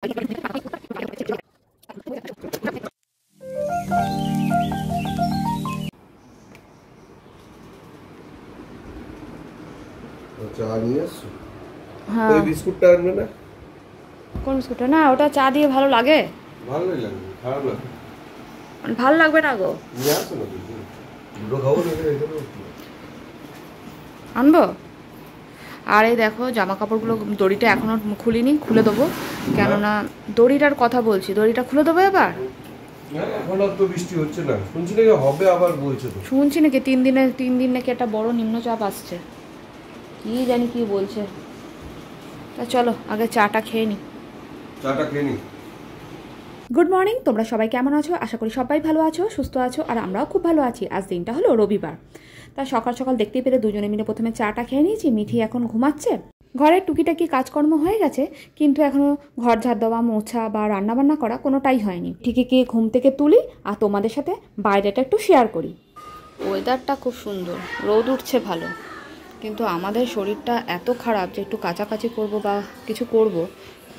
হ্যাঁ বিস্কুটটা আনবে না? কোন বিস্কুটটা? না ওটা চা দিয়ে ভালো লাগে? ভালোই লাগে, খারাপ লাগে? ভালো লাগবে না গো। নিয়ে আসো না, দুটো খাবো না আনবো। আর এই দেখো জামা কাপড়গুলো দড়িটা এখনো খুলিনি, খুলে দেবো। কেননা দড়িটার কথা বলছি, দড়িটা খুলে দেবো এবার। এখন আর তো বৃষ্টি হচ্ছে না, শুনছি নাকি হবে আবার বলছে তো। শুনছি নাকি 3 দিন নাকি একটা বড় নিম্নচাপ আসছে, কি জানি কি বলছে। তা চলো আগে চাটা খেয়ে নি। গুড মর্নিং, তোমরা সবাই কেমন আছো? আশা করি সবাই ভালো আছো, সুস্থ আছো, আর আমরাও খুব ভালো আছি। আজ দিনটা হলো রবিবার। তা সকাল সকাল দেখতেই পেরে দুজনে মিলে প্রথমে চাটা খেয়ে নিয়েছি। মিঠি এখন ঘুমাচ্ছে। ঘরের টুকিটাকি কাজকর্ম হয়ে গেছে, কিন্তু এখনও ঘর ঝাড় দেওয়া, মোছা বা রান্নাবান্না করা কোনোটাই হয়নি। ঠিকই গিয়ে ঘুম থেকে তুলি আর তোমাদের সাথে বাইরেটা একটু শেয়ার করি। ওয়েদারটা খুব সুন্দর, রোদ উঠছে ভালো, কিন্তু আমাদের শরীরটা এত খারাপ যে একটু কাচাকাচি করব বা কিছু করব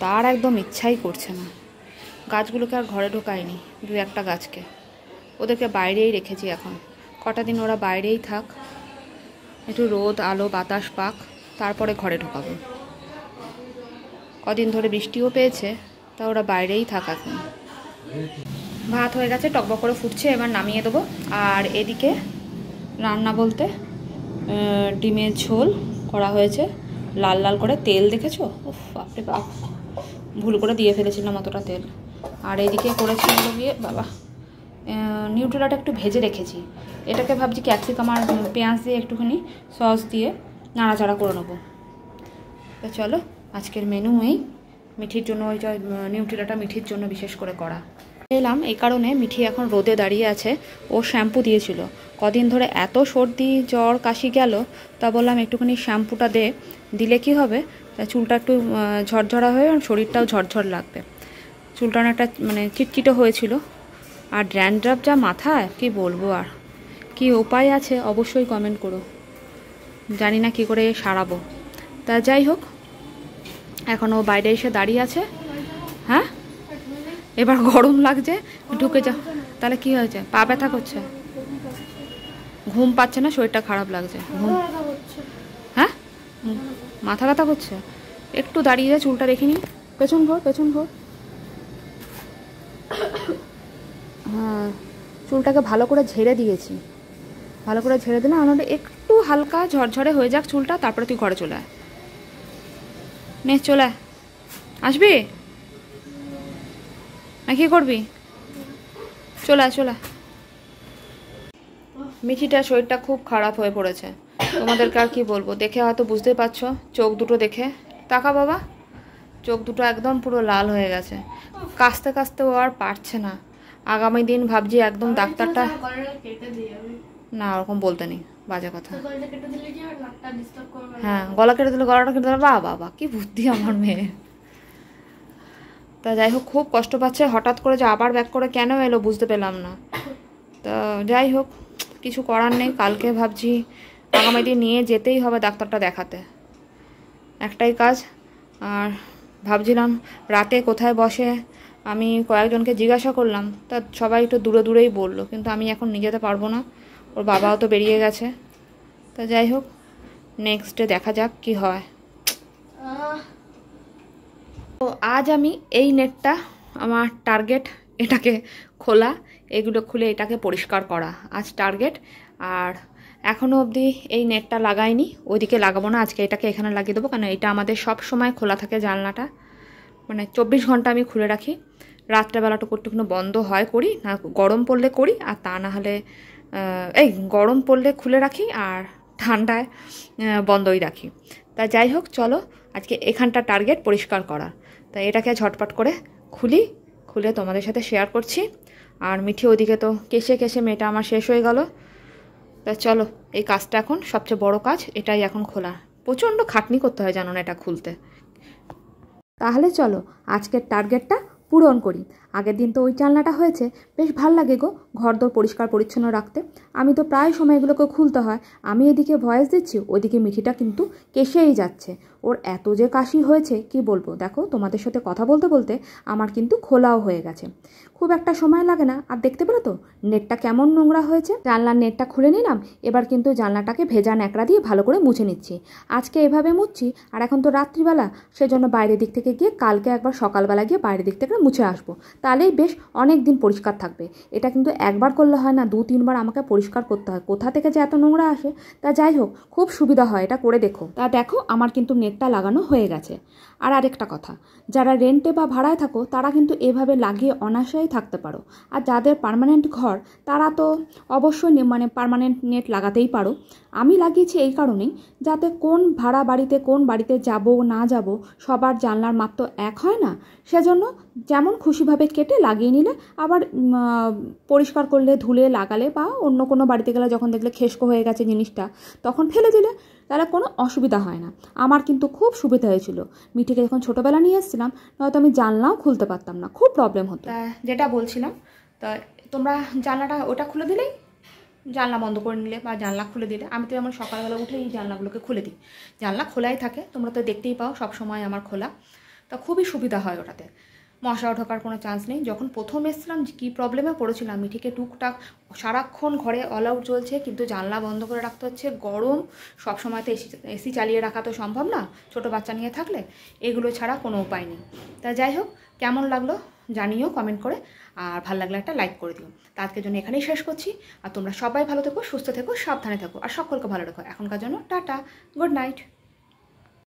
তার একদম ইচ্ছাই করছে না। গাছগুলোকে আর ঘরে ঢোকায়নি, 2-1টা গাছকে, ওদেরকে বাইরেই রেখেছি। এখন কটা দিন ওরা বাইরেই থাক, একটু রোদ আলো বাতাস পাক, তারপরে ঘরে ঢোকাবো। কদিন ধরে বৃষ্টিও পেয়েছে, তা ওরা বাইরেই থাক এখন। ভাত হয়ে গেছে, টকবক করে ফুটছে, এবার নামিয়ে দেবো। আর এদিকে রান্না বলতে ডিমের ঝোল করা হয়েছে, লাল লাল করে তেল দেখেছো? উফ বাপরে বাপ, ভুল করে দিয়ে ফেলেছিলাম অতটা তেল। আর এইদিকে করেছি হলো গিয়ে বাবা নিউট্রেলাটা একটু ভেজে রেখেছি। এটাকে ভাবছি ক্যাপসিকাম আর পেঁয়াজ দিয়ে একটুখানি সস দিয়ে নাড়াচাড়া করে নেবো। তো চলো আজকের মেনু এই। মিঠির জন্য ওই নিউট্রেলাটা মিঠির জন্য বিশেষ করে করা। এলাম এই কারণে, মিঠি এখন রোদে দাঁড়িয়ে আছে। ও শ্যাম্পু দিয়েছিল, কদিন ধরে এত সর্দি জ্বর কাশি গেল, তা বললাম একটুখানি শ্যাম্পুটা দিলে কি হবে, চুলটা একটু ঝরঝরা হয়ে শরীরটাও ঝরঝর লাগবে। চুলটা একটা মানে চিটচিটে হয়েছিল, আর ড্যান্ড্রাফ যা মাথায়, কি বলবো। আর কি উপায় আছে অবশ্যই কমেন্ট করো, জানি না কি করে সারাবো। তা যাই হোক, এখন ও বাইরে এসে দাঁড়িয়ে আছে। হ্যাঁ এবার গরম লাগছে, ঢুকে যা। তাহলে কি হয়েছে? পা ব্যথা করছে, ঘুম পাচ্ছে না, শরীরটা খারাপ লাগছে, ঘুম। হ্যাঁ মাথা ব্যথা করছে, একটু দাঁড়িয়ে যা, চুলটা রেখে নি, পেছন ঘোর পেছন ঘোর। হ্যাঁ চুলটাকে ভালো করে ঝেড়ে দিয়েছি, ভালো করে ঝেড়ে দিলে আমাদের একটু হালকা ঝরঝরে হয়ে যাক চুলটা, তারপরে তুই ঘরে চলে আয়। নে চলে আয়, আসবি না কি করবি? চলে আয় চলে আয়। মিঠিটার শরীরটা খুব খারাপ হয়ে পড়েছে, তোমাদেরকে আর কি বলবো, দেখে হয়তো বুঝতেই পারছো। চোখ দুটো দেখে, তাকা বাবা, চোখ দুটো একদম পুরো লাল হয়ে গেছে। কাশতে কাশতে ও আর পারছে না। আগামী দিন ভাবছি একদম ডাক্তারটা, না ওরকম বলতে নেই, বাজে কথা। হ্যাঁ গলা কেটে দিলে, গলাটা কেটে দিলে, বাবা কি বুদ্ধি আমার মেয়ে। তা যাই হোক, খুব কষ্ট পাচ্ছে, হঠাৎ করে যে আবার ব্যাক করে কেন এলো বুঝতে পেলাম না। তা যাই হোক, কিছু করার নেই। কালকে ভাবছি আগামী দিন নিয়ে যেতেই হবে ডাক্তারটা দেখাতে, একটাই কাজ। আর ভাবছিলাম রাতে কোথায় বসে, আমি কয়েকজনকে জিজ্ঞাসা করলাম, তা সবাই একটু দূরে দূরেই বললো, কিন্তু আমি এখন নিয়ে যেতে পারবো না, ওর বাবাও তো বেরিয়ে গেছে। তা যাই হোক, নেক্সট ডে দেখা যাক কি হয়। তো আজ আমি এই নেটটা, আমার টার্গেট এটাকে খোলা, এগুলো খুলে এটাকে পরিষ্কার করা আজ টার্গেট। আর এখনও অবধি এই নেটটা লাগাইনি, ওইদিকে লাগাবো না, আজকে এটাকে এখানে লাগিয়ে দেবো। কারণ এটা আমাদের সব সময় খোলা থাকে, জানলাটা মানে 24 ঘন্টা আমি খুলে রাখি। রাত্রেবেলাটুকু একটুখানি বন্ধ হয় করি না, গরম পড়লে করি, আর তা না হলে এই গরম পড়লে খুলে রাখি, আর ঠান্ডায় বন্ধই রাখি। তা যাই হোক চলো, আজকে এখানটা টার্গেট পরিষ্কার করা। তাই এটাকে ঝটপট করে খুলে তোমাদের সাথে শেয়ার করছি। আর মিঠি ওইদিকে তো কেসে কেসে মেয়েটা আমার শেষ হয়ে গেল। তা চলো, এই কাজটা এখন সবচেয়ে বড় কাজ, এটাই এখন খোলা। প্রচণ্ড খাটনি করতে হয় জানো না এটা খুলতে। তাহলে চলো আজকের টার্গেটটা পূরণ করি। আগের দিন তো ওই জানলাটা হয়েছে, বেশ ভাল লাগে গো ঘরদোর পরিষ্কার পরিচ্ছন্ন রাখতে। আমি তো প্রায় সময় এগুলোকে খুলতে হয়, আমি এদিকে ভয়েস দিচ্ছি, ওইদিকে মিঠিটা কিন্তু কেসেই যাচ্ছে। ওর এত যে কাশি হয়েছে কি বলবো। দেখো তোমাদের সাথে কথা বলতে বলতে আমার কিন্তু খোলাও হয়ে গেছে, খুব একটা সময় লাগে না। আর দেখতে পেলে তো নেটটা কেমন নোংরা হয়েছে। জানলার নেটটা খুলে নিলাম, এবার কিন্তু জানলাটাকে ভেজা ন্যাকড়া দিয়ে ভালো করে মুছে নিচ্ছি। আজকে এভাবে মুছছি, আর এখন তো রাত্রিবেলা, সেজন্য বাইরের দিক থেকে গিয়ে কালকে একবার সকালবেলা গিয়ে বাইরের দিক থেকে মুছে আসবো, তাহলেই বেশ অনেক দিন পরিষ্কার থাকবে। এটা কিন্তু একবার করলে হয় না, 2-3 বার আমাকে পরিষ্কার করতে হয়। কোথা থেকে যে এত নোংরা আসে, তা যাই হোক খুব সুবিধা হয়, এটা করে দেখো। তা দেখো আমার কিন্তু নেটটা লাগানো হয়ে গেছে। আর আরেকটা কথা, যারা রেন্টে বা ভাড়ায় থাকো তারা কিন্তু এভাবে লাগিয়ে অনায়াসেই থাকতে পারো। আর যাদের পার্মানেন্ট ঘর তারা তো অবশ্যই মানে পার্মানেন্ট নেট লাগাতেই পারো। আমি লাগিয়েছি এই কারণেই, যাতে কোন ভাড়া বাড়িতে কোন বাড়িতে যাব না যাব সবার জানলার মাপ তো এক হয় না, সেজন্য যেমন খুশিভাবে কেটে লাগিয়ে নিলে, আবার পরিষ্কার করলে ধুলে লাগালে বা অন্য কোনো বাড়িতে গেলে যখন দেখলে খেস্কো হয়ে গেছে জিনিসটা তখন ফেলে দিলে, তাহলে কোনো অসুবিধা হয় না। আমার কিন্তু খুব সুবিধা হয়েছিল। মিঠিকে যখন ছোটোবেলা নিয়ে এসেছিলাম, নয়তো আমি জানলাও খুলতে পারতাম না, খুব প্রবলেম হতো। যেটা বলছিলাম, তা তোমরা জানলাটা ওটা খুলে দিলেই, জানলা বন্ধ করে নিলে বা জানলা খুলে দিলে, আমি তো যেমন সকালবেলা উঠে এই জানলাগুলোকে খুলে দিই, জানলা খোলাই থাকে, তোমরা তো দেখতেই পাও সব সময় আমার খোলা, তা খুবই সুবিধা হয় ওটাতে, মশাও ঢোকার কোনো চান্স নেই। যখন প্রথম এসেছিলাম কী প্রবলেমে পড়েছিলাম, মিঠিকে টুকটাক সারাক্ষণ ঘরে অল আউট চলছে কিন্তু জানলা বন্ধ করে রাখতে হচ্ছে, গরম, সব সময় তো এসি চালিয়ে রাখা তো সম্ভব না ছোটো বাচ্চা নিয়ে থাকলে, এগুলো ছাড়া কোনো উপায় নেই। তা যাই হোক, কেমন লাগলো জানিও কমেন্ট করে, আর ভালো লাগলে একটা লাইক করে দিও। তা আজকের জন্য এখানেই শেষ করছি। আর তোমরা সবাই ভালো থেকো, সুস্থ থেকো, সাবধানে থেকো, আর সকলকে ভালো রেখো। এখনকার জন্য টাটা, গুড নাইট।